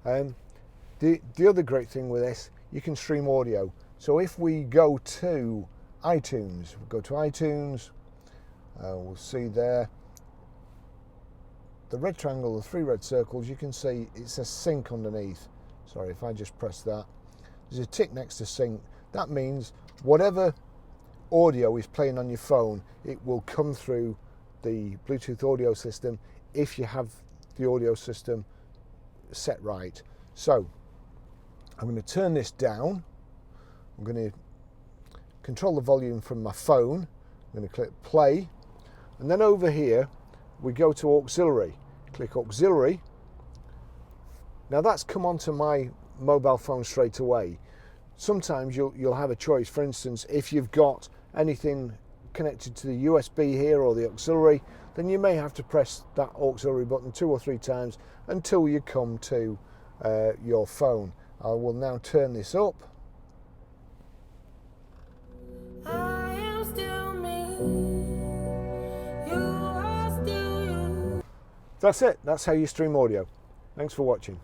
The other great thing with this, you can stream audio. So if we go to iTunes, we'll see there the red triangle, the 3 red circles. You can see it says sync underneath. Sorry, if I just press that, there's a tick next to sync. That means whatever audio is playing on your phone, it will come through the Bluetooth audio system if you have the audio system set right. So I'm going to turn this down. I'm going to control the volume from my phone. I'm going to click play, and then over here we go to auxiliary. Click auxiliary. Now that's come onto my mobile phone straight away. Sometimes you'll have a choice. For instance, if you've got anything connected to the USB here or the auxiliary, then you may have to press that auxiliary button 2 or 3 times until you come to your phone. I will now turn this up. That's it. That's how you stream audio. Thanks for watching.